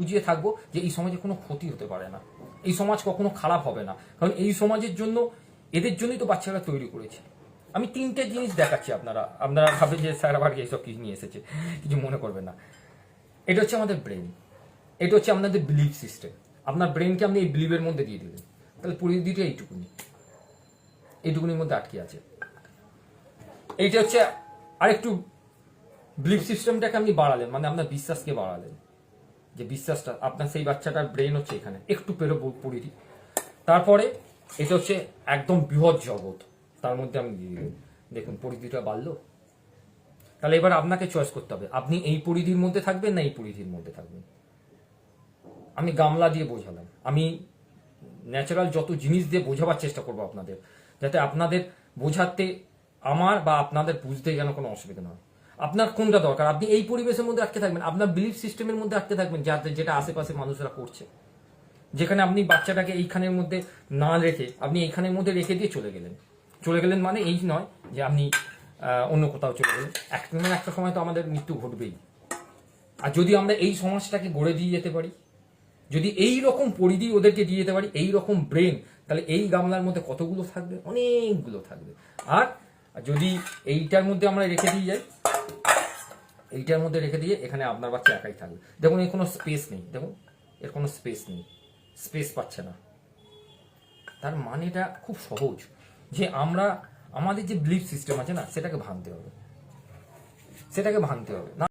বুঝিয়ে থাকবো যে এই সমাজে কোনো ক্ষতি হতে পারে না, এই সমাজ কখনো খারাপ হবে না, কারণ এই সমাজের জন্য এদের জন্যই তো বাচ্চারা তৈরি করেছে। আমি 3টে জিনিস দেখাচ্ছি, আপনারা ভাবেন যে স্যার আবার এইসব কিছু নিয়ে এসেছে, কিছু মনে করবেন না। এটা হচ্ছে আমাদের ব্রেন, এটা হচ্ছে আপনাদের বিলিভ সিস্টেম। আপনার ব্রেনকে আপনি এই বিলিভের মধ্যে দিয়ে দিলেন, তাহলে পরিধিটা এইটুকুনির মধ্যে আটকে আছে। এইটা হচ্ছে আরেকটু বিলিভ সিস্টেমটাকে আপনি বাড়ালেন, মানে আপনার বিশ্বাসকে বাড়ালেন, যে বিশ্বাসটা আপনার সেই বাচ্চাটার ব্রেন হচ্ছে এখানে একটু পেরো পরিধি। তারপরে এটা হচ্ছে একদম বৃহৎ জগৎ, তার মধ্যে আমি দিয়ে দিলেন, দেখুন পরিধিটা বাড়লো। তাহলে এবার আপনাকে চয়েস করতে হবে, আপনি এই পরিধির মধ্যে থাকবেন না এই পরিধির মধ্যে থাকবেন। আমি গামলা দিয়ে বোঝালাম, আমি ন্যাচারাল যত জিনিস দিয়ে বোঝাবার চেষ্টা করবো আপনাদের, যাতে আপনাদের বোঝাতে আমার বা আপনাদের বুঝতে যেন কোনো অসুবিধা না হয়। আপনার কোনটা দরকার? আপনি এই পরিবেশের মধ্যে আটকে থাকবেন, আপনার বিলিফ সিস্টেমের মধ্যে আটকে থাকবেন, যাতে যেটা আশেপাশে মানুষরা করছে, যেখানে আপনি বাচ্চাটাকে এইখানের মধ্যে না রেখে আপনি এইখানের মধ্যে রেখে দিয়ে চলে গেলেন মানে এই নয় যে আপনি অন্য কোথাও চলে গেলেন। একটা সময় তো আমাদের মৃত্যু ঘটবেই। আর যদি আমরা এই সমাজটাকে গড়ে দিয়ে যেতে পারি, যদি এই রকম পরিধি ওদেরকে দিয়ে যেতে পারি, এই রকম ব্রেন, তাহলে এই গামলার মধ্যে কতগুলো থাকবে? অনেকগুলো থাকবে। আর যদি এইটার মধ্যে আমরা রেখে দিয়ে যাই, এইটার মধ্যে রেখে দিয়ে এখানে আপনার বাচ্চা একাই থাকবে। দেখুন এর কোনো স্পেস নেই, দেখুন এর কোনো স্পেস নেই, স্পেস পাচ্ছে না। তার মানেটা খুব সহজ, যে আমরা আমাদের যে বিলিফ সিস্টেম আছে না, সেটাকে ভাঙতে হবে না।